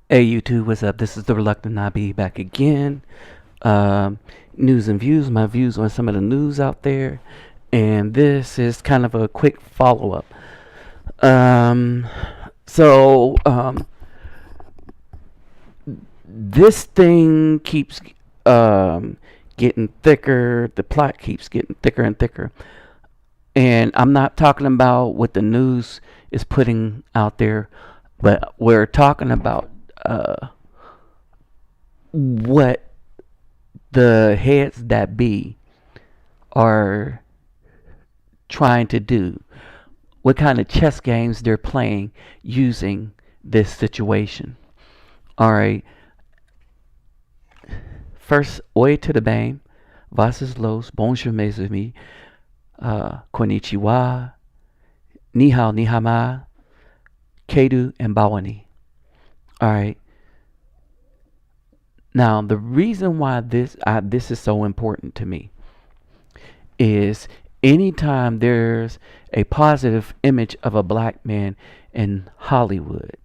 Hey YouTube, what's up? This is the Reluctant Nabi back again. Um, News and views, my views on some of the news out there, and this is kind of a quick follow up. Um, so this thing keeps um, getting thicker. The plot keeps getting thicker and thicker, and I'm not talking about what the news is putting out there, but we're talking about what the heads that be are trying to do, what kind of chess games they're playing using this situation. All right, first, oi to the bang, vases los, bonjour mes amis, konnichiwa, ni hao, ni hama, kedu, and bawani. All right. Now, the reason why this is so important to me is anytime there's a positive image of a black man in Hollywood,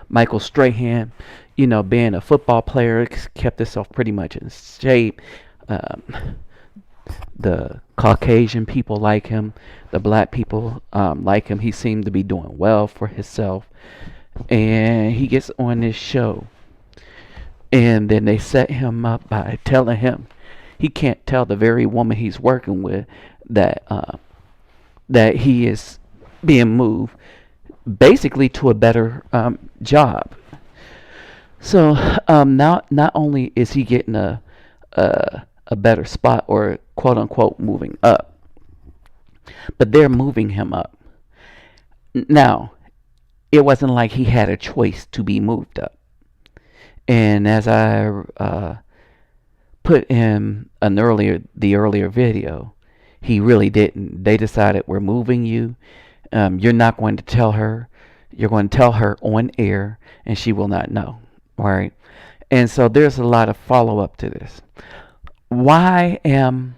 Michael Strahan, being a football player, kept himself pretty much in shape. Um, the Caucasian people like him, the black people like him. He seemed to be doing well for himself, and he gets on this show, and then they set him up by telling him he can't tell the very woman he's working with that he is being moved basically to a better job. So not only is he getting a better spot or quote unquote moving up, but they're moving him up. Now, it wasn't like he had a choice to be moved up. And as I put in the earlier video, he really didn't. They decided we're moving you. You're not going to tell her. You're going to tell her on air, and she will not know. All right. And so there's a lot of follow up to this. Why am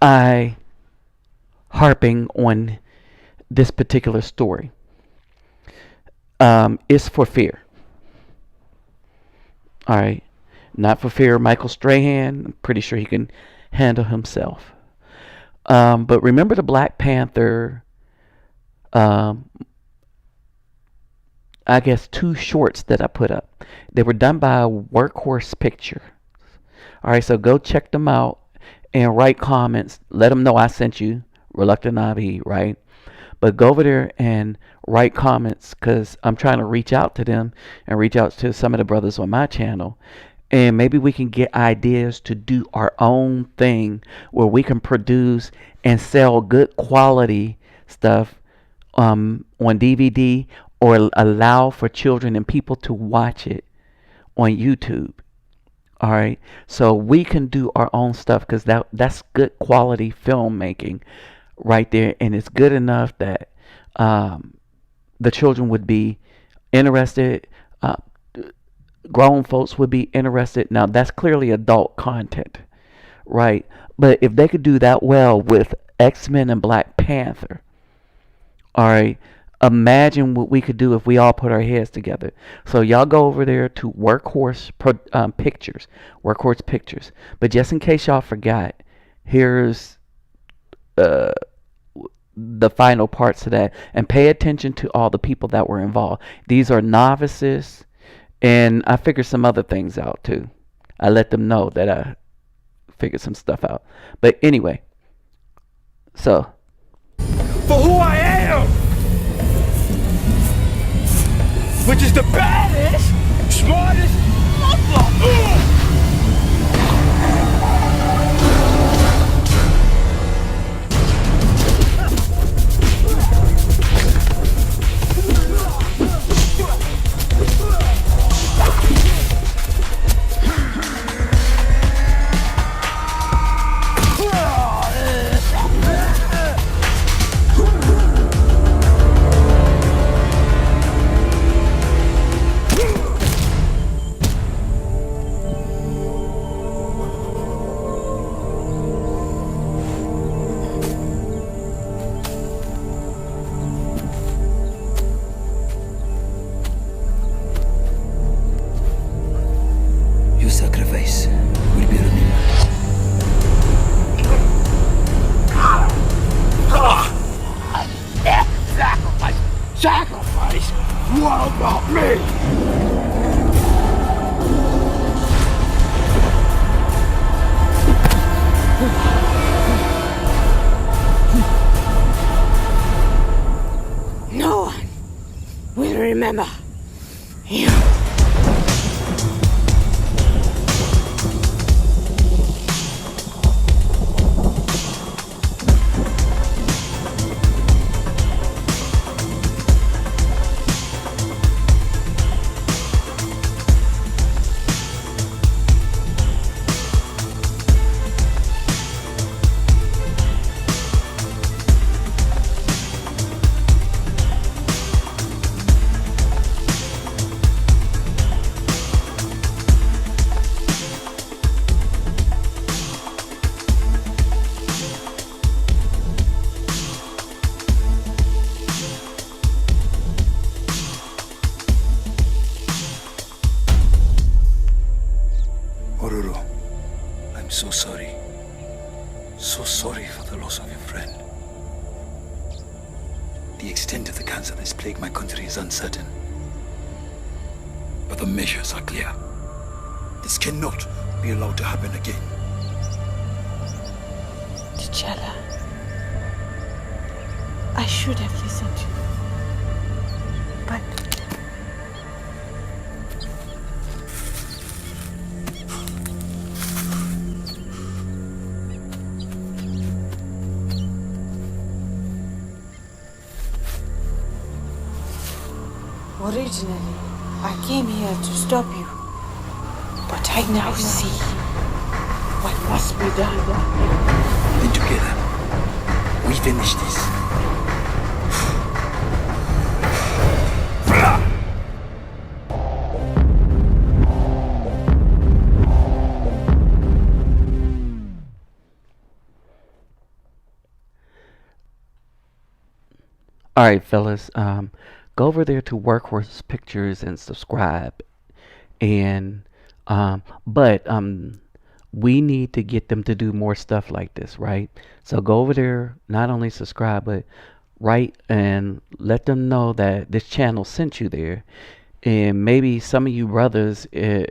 I harping on this particular story? It's for fear. All right. Not for fear of Michael Strahan. I'm pretty sure he can handle himself. But remember the Black Panther, um, I guess, two shorts that I put up. They were done by a Workhorse Picture. All right, so go check them out and write comments. Let them know I sent you, Reluctant Nabi, right? But go over there and write comments because I'm trying to reach out to them and reach out to some of the brothers on my channel. And maybe we can get ideas to do our own thing where we can produce and sell good quality stuff on DVD or allow for children and people to watch it on YouTube. All right, so we can do our own stuff because that's good quality filmmaking right there, and it's good enough that the children would be interested. Grown folks would be interested. Now that's clearly adult content, right? But if they could do that well with X-Men and Black Panther, all right, imagine what we could do if we all put our heads together. So y'all go over there to Pictures, Workhorse Pictures. But just in case y'all forgot, here's uh, the final parts of that, and pay attention to all the people that were involved. These are novices, and I figured some other things out too. I let them know that I figured some stuff out. But anyway, so for who I am, which is the baddest, smartest motherfucker. Sacrifice? What about me? No one will remember you. Ororo, I'm so sorry. So sorry for the loss of your friend. The extent of the cancer that's plagued my country is uncertain. But the measures are clear. This cannot be allowed to happen again. T'Challa, I should have listened to you. But originally, I came here to stop you. But I now see what must be done. Then together, we finish this. All right, fellas. Go over there to Workhorse Pictures and subscribe. And but we need to get them to do more stuff like this, right? So go over there, not only subscribe, but write and let them know that this channel sent you there. And maybe some of you brothers could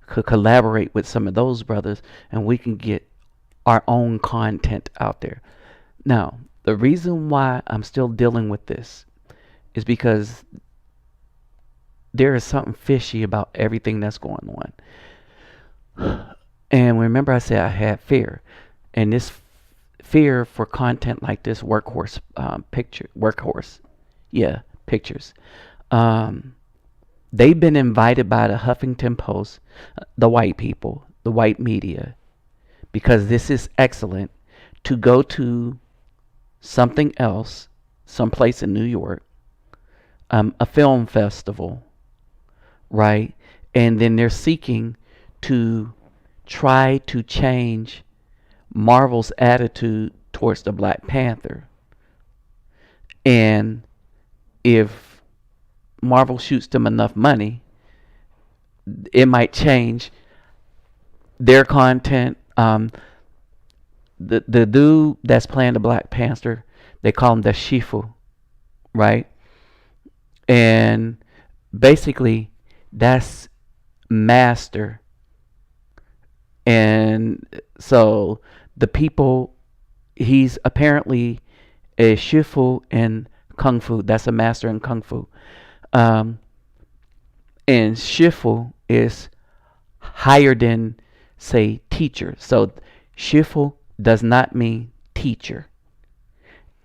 collaborate with some of those brothers, and we can get our own content out there. Now, the reason why I'm still dealing with this is because there is something fishy about everything that's going on. And remember, I said I had fear, and this fear for content like this pictures. They've been invited by the Huffington Post, the white people, the white media, because this is excellent, to go to something else, someplace in New York, a film festival, right? And then they're seeking to try to change Marvel's attitude towards the Black Panther. And if Marvel shoots them enough money, it might change their content. The dude that's playing the Black Panther, they call him the Shifu, right? And basically, that's master. And so the people, he's apparently a Shifu in Kung Fu. That's a master in Kung Fu. And Shifu is higher than, say, teacher. So Shifu does not mean teacher.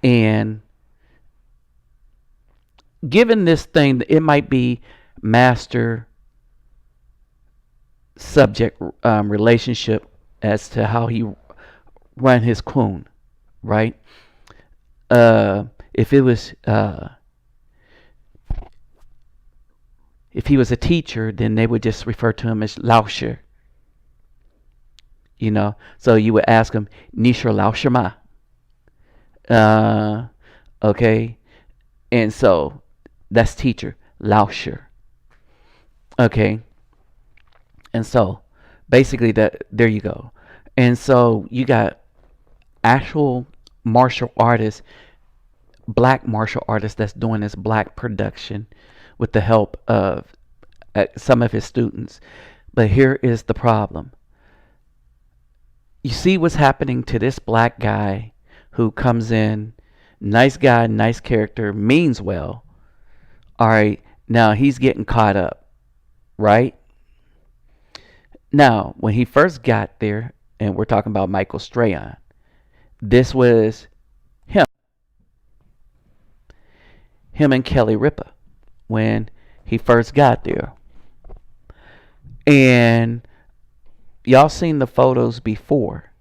And given this thing, it might be master subject relationship as to how he run his coon, right? If it was if he was a teacher, then they would just refer to him as Lauscher. You know, so you would ask him, Nisha Lauscher ma. Okay, and so that's teacher, Lauscher. Okay, and so basically that there you go. And so you got actual martial artists black martial artist that's doing this black production with the help of some of his students. But here is the problem. You see what's happening to this black guy who comes in, nice guy, nice character, means well. All right, now he's getting caught up, right? Now, when he first got there, and we're talking about Michael Strahan, this was him. Him and Kelly Ripa when he first got there. And y'all seen the photos before.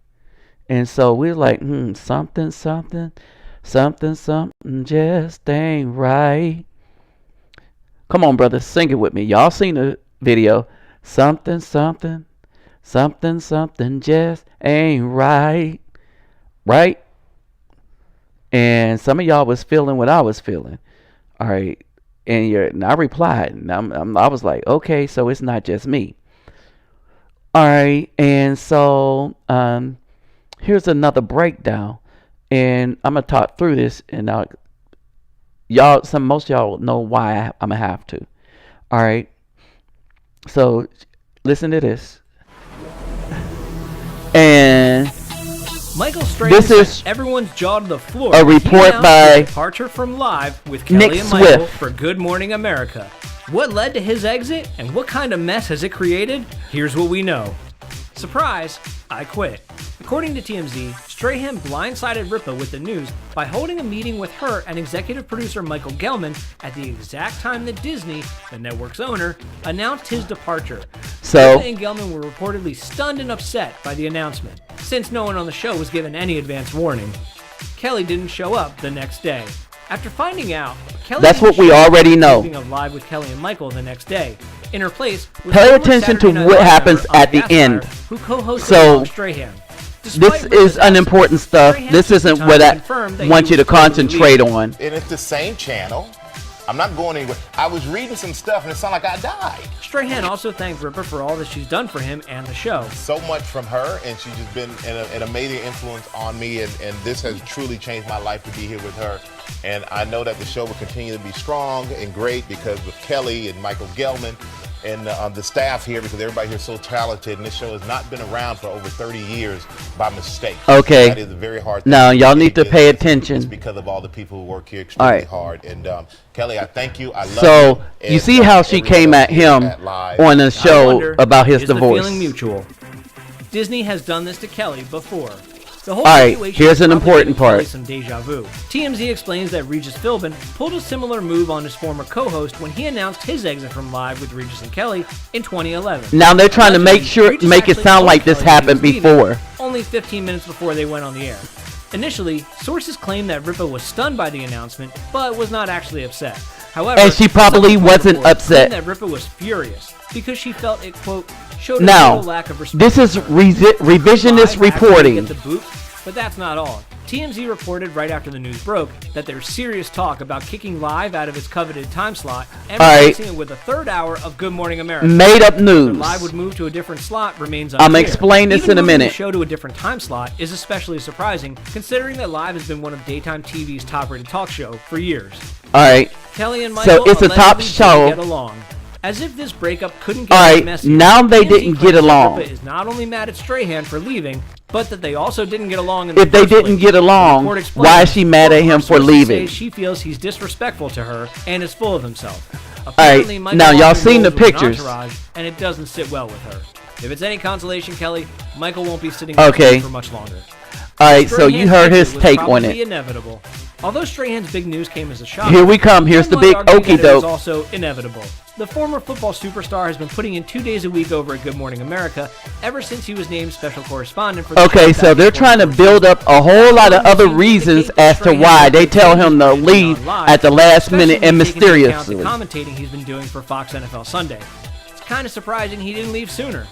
And so we're like, something just ain't right. Come on, brother, sing it with me. Y'all seen the video. Something just ain't right. Right? And some of y'all was feeling what I was feeling. All right. And I replied. And I was like, okay, so it's not just me. All right. And so here's another breakdown. And I'm going to talk through this. And most of y'all will know why I'm going to have to. All right. So listen to this. And Michael Strahan sent everyone's jaw to the floor. A report by departure from Live with Kelly Nick and Michael Swift for Good Morning America. What led to his exit and what kind of mess has it created? Here's what we know. Surprise, I quit. According to TMZ, Strahan blindsided Rippa with the news by holding a meeting with her and executive producer Michael Gelman at the exact time that Disney, the network's owner, announced his departure. So, Rippa and Gelman were reportedly stunned and upset by the announcement, since no one on the show was given any advance warning. Kelly didn't show up the next day. After finding out, Kelly that's what we already know. Of Live with Kelly and Michael the next day. In her place, pay attention to what happens at the end. Who co-hosted So, Strahan. this is unimportant stuff. This isn't what I want you to concentrate on. And it's the same channel. I'm not going anywhere. I was reading some stuff and it sounded like I died. Strahan also thanked Rippa for all that she's done for him and the show. So much from her, and she's just been an amazing influence on me, and this has truly changed my life to be here with her. And I know that the show will continue to be strong and great because with Kelly and Michael Gelman and the staff here, because everybody here is so talented, and this show has not been around for over 30 years by mistake. Okay. That is a very hard thing. Now, y'all need to pay attention. It's because of all the people who work here extremely hard. And Kelly, I thank you. I love you. So, you see how she came at him on the show about his divorce. The feeling mutual? Disney has done this to Kelly before. The whole here's an important part. Some deja vu. TMZ explains that Regis Philbin pulled a similar move on his former co-host when he announced his exit from Live with Regis and Kelly in 2011. Now they're trying to make it sound like this happened before. Only 15 minutes before they went on the air. Initially, sources claimed that Rippa was stunned by the announcement, but was not actually upset. However, and she probably wasn't upset. That Rippa was furious because she felt it, quote, showed a total lack of respect. This is revisionist reporting. But that's not all. TMZ reported right after the news broke that there's serious talk about kicking Live out of its coveted time slot and replacing it with a third hour of Good Morning America. Made up news. Whether Live would move to a different slot remains unclear. I'm going to explain this in a minute. The show to a different time slot is especially surprising, considering that Live has been one of daytime TV's top-rated talk show for years. All right. Kelly and Michael so it's a top show. Get along. As if this breakup couldn't get messy. Now they didn't get along. Rippa is not only mad at Strahan for leaving, but that they also didn't get along. If they didn't get along, why is she mad at him for leaving? She feels he's disrespectful to her and is full of himself. Alright, now y'all seen the pictures. And it doesn't sit well with her. If it's any consolation, Kelly, Michael won't be sitting for much longer. Alright, so you heard his take on it. Inevitable. Although Strahan's big news came as a shock, here we come. Here's the big okie doke. Also inevitable. The former football superstar has been putting in 2 days a week over at Good Morning America ever since he was named special correspondent for the Okay, so they're trying to build up a whole lot of other reasons as to why they tell him to leave at the last minute and mysteriously. The commentating he's been doing for Fox NFL Sunday. It's kind of surprising he didn't leave sooner.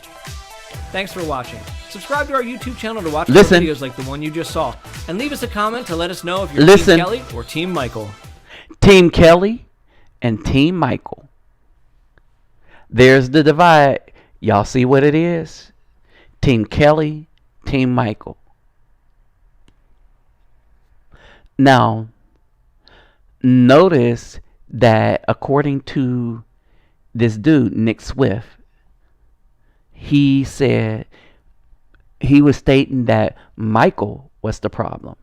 Thanks for watching. Subscribe to our YouTube channel to watch more videos like the one you just saw. And leave us a comment to let us know if you're Team Kelly or Team Michael. Team Kelly and Team Michael. There's the divide. Y'all see what it is? Team Kelly, Team Michael. Now, Notice that according to this dude, Nick Swift, he said he was stating that Michael was the problem.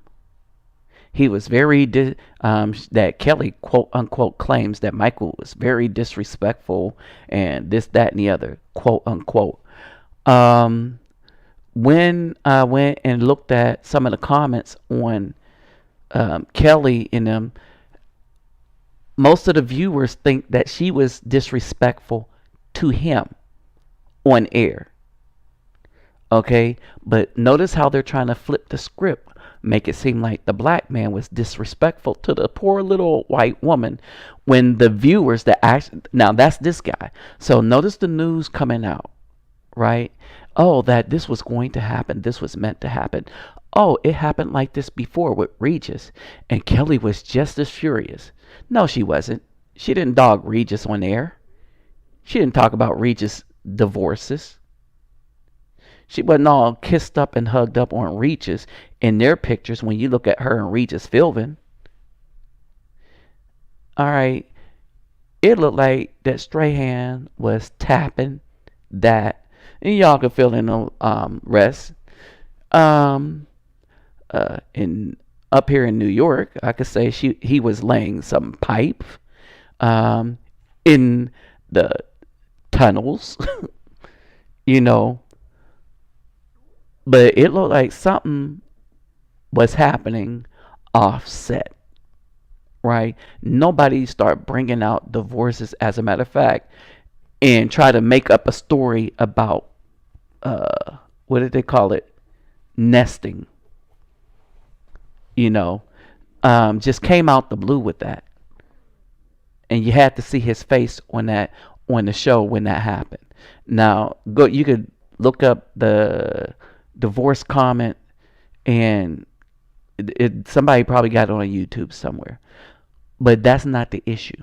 He was that Kelly quote unquote claims that Michael was very disrespectful and this, that, and the other quote unquote. Um, when I went and looked at some of the comments on Kelly and them, most of the viewers think that she was disrespectful to him on air. Okay, but notice how they're trying to flip the script, make it seem like the black man was disrespectful to the poor little white woman when the viewers that actually, now that's this guy. So notice the news coming out, right? Oh, that this was going to happen. This was meant to happen. Oh, it happened like this before with Regis. And Kelly was just as furious. No, she wasn't. She didn't dog Regis on air. She didn't talk about Regis' divorces. She wasn't all kissed up and hugged up on Regis in their pictures when you look at her and Regis Philbin. All right. It looked like that Strahan was tapping that. And y'all can fill in the rest. Um, in up here in New York, I could say he was laying some pipe in the tunnels, you know. But it looked like something was happening offset, right? Nobody start bringing out divorces, as a matter of fact, and try to make up a story about what did they call it? Nesting. You know, just came out the blue with that, and you had to see his face on the show when that happened. Now, go. You could look up the divorce comment, and somebody probably got it on YouTube somewhere. But that's not the issue.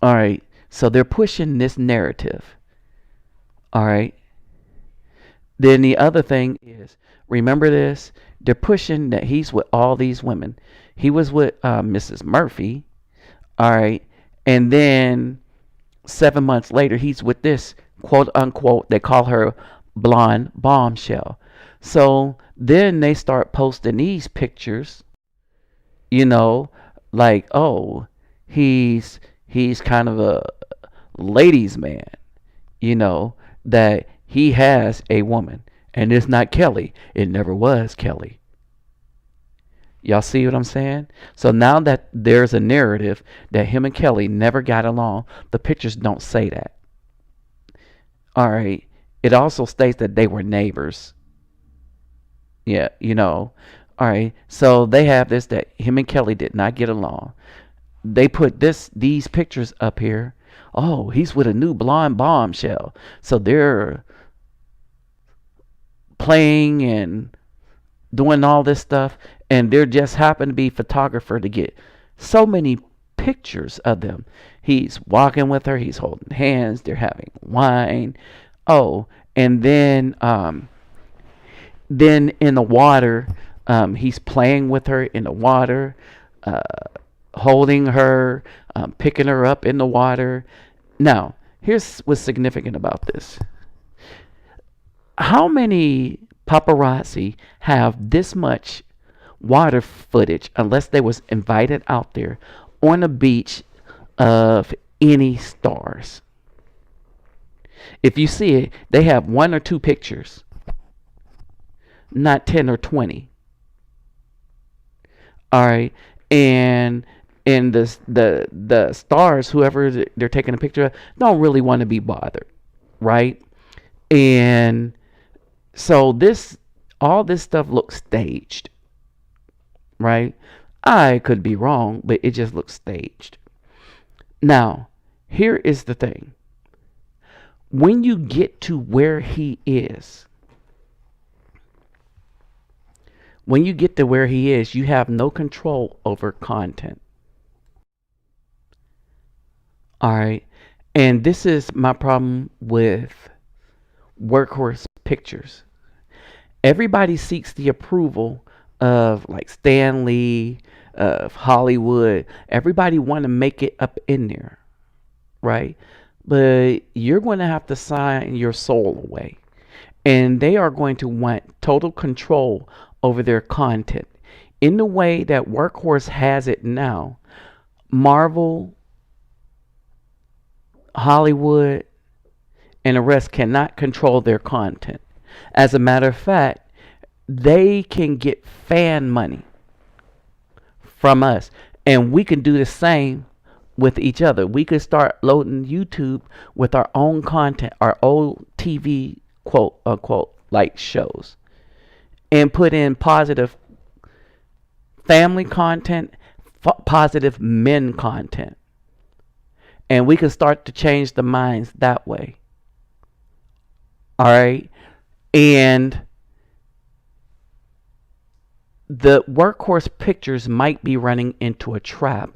All right. So they're pushing this narrative. All right. Then the other thing is, remember this, they're pushing that he's with all these women. He was with Mrs. Murphy. All right. And then 7 months later, he's with this quote unquote, they call her blonde bombshell. So then they start posting these pictures, you know, like, oh, he's kind of a ladies' man, you know, that he has a woman. And it's not Kelly. It never was Kelly. Y'all see what I'm saying? So now that there's a narrative that him and Kelly never got along, the pictures don't say that. All right. It also states that they were neighbors. Yeah, you know. All right. So they have this, that him and Kelly did not get along. They put these pictures up here. Oh, he's with a new blonde bombshell. So they're playing and doing all this stuff, and there just happened to be a photographer to get so many pictures of them. He's walking with her, he's holding hands, they're having wine. Oh, and then in the water, he's playing with her in the water, holding her, picking her up in the water. Now, here's what's significant about this. How many paparazzi have this much water footage, unless they was invited out there on a beach of any stars? If you see it, they have 1 or 2 pictures, not 10 or 20. All right, and the stars, whoever they're taking a picture of, don't really want to be bothered, right? And so all this stuff looks staged, right? I could be wrong, but it just looks staged. Now, here is the thing. When you get to where he is, you have no control over content. All right. And this is my problem with Workhorse Pictures. Everybody seeks the approval of like Stan Lee, of Hollywood. Everybody want to make it up in there, right? But you're going to have to sign your soul away. And they are going to want total control over their content. In the way that Workhorse has it now, Marvel, Hollywood, and the rest cannot control their content. As a matter of fact, they can get fan money from us, and we can do the same with each other. We could start loading YouTube with our own content, our old TV quote unquote like shows, and put in positive family content, positive men content, and we can start to change the minds that way. All right, and the Workhorse Pictures might be running into a trap.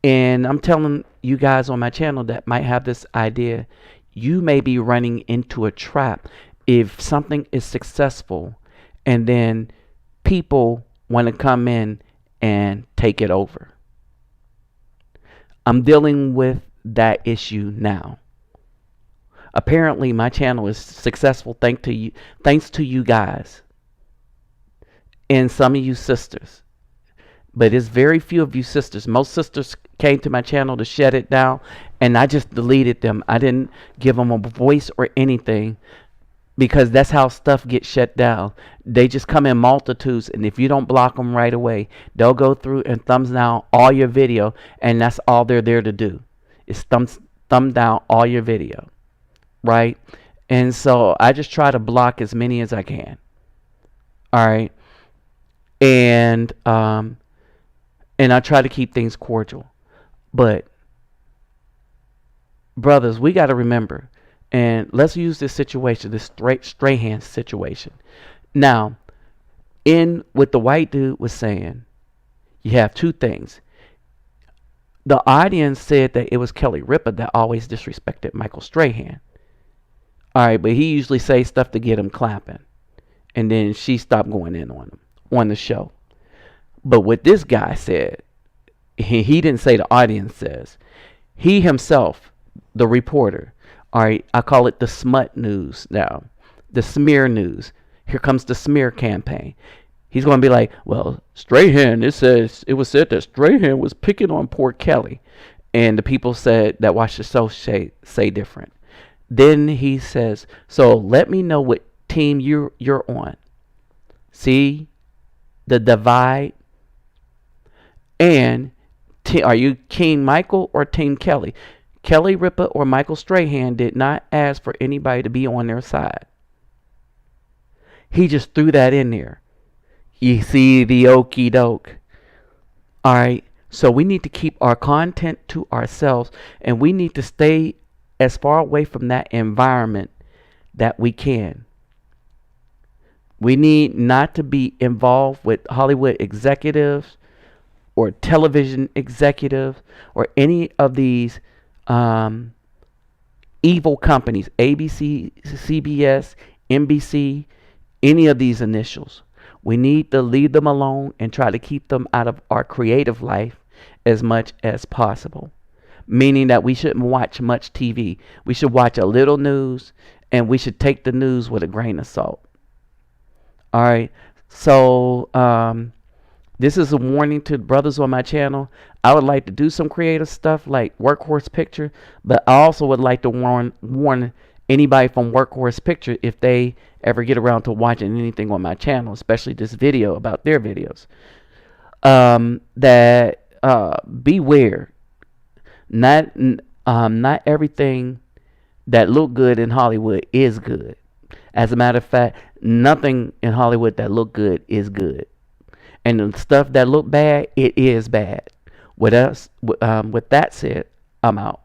And I'm telling you guys on my channel that might have this idea, you may be running into a trap if something is successful and then people want to come in and take it over. I'm dealing with that issue now. Apparently my channel is successful thanks to you guys and some of you sisters. But it's very few of you sisters. Most sisters came to my channel to shut it down, and I just deleted them. I didn't give them a voice or anything, because that's how stuff gets shut down. They just come in multitudes, and if you don't block them right away, they'll go through and thumbs down all your video, and that's all they're there to do, is thumb down all your video, right? And so I just try to block as many as I can. All right, and I try to keep things cordial. But, brothers, we got to remember, and let's use this situation, this Strahan situation. Now, in what the white dude was saying, you have two things. The audience said that it was Kelly Rippa that always disrespected Michael Strahan. All right, but he usually says stuff to get him clapping. And then she stopped going in on him on the show. But what this guy said, he didn't say, the audience says. He himself, the reporter, all right, I call it the smut news now, the smear news. Here comes the smear campaign. He's going to be like, well, Strahan, it was said that Strahan was picking on poor Kelly. And the people said that watch the show say different. Then he says, so let me know what team you're on. See the divide? And are you Team Michael or Team Kelly? Kelly Rippa or Michael Strahan did not ask for anybody to be on their side. He just threw that in there. You see the okey doke. All right. So we need to keep our content to ourselves, and we need to stay as far away from that environment that we can. We need not to be involved with Hollywood executives or television executives or any of these evil companies, ABC, CBS, NBC, any of these initials. We need to leave them alone and try to keep them out of our creative life as much as possible. Meaning that we shouldn't watch much TV. We should watch a little news, and we should take the news with a grain of salt. All right. So this is a warning to the brothers on my channel. I would like to do some creative stuff like Workhorse Picture, but I also would like to warn anybody from Workhorse Picture if they ever get around to watching anything on my channel, especially this video about their videos, that beware. Not everything that look good in Hollywood is good. As a matter of fact, nothing in Hollywood that look good is good. And the stuff that look bad, it is bad. With that said, I'm out.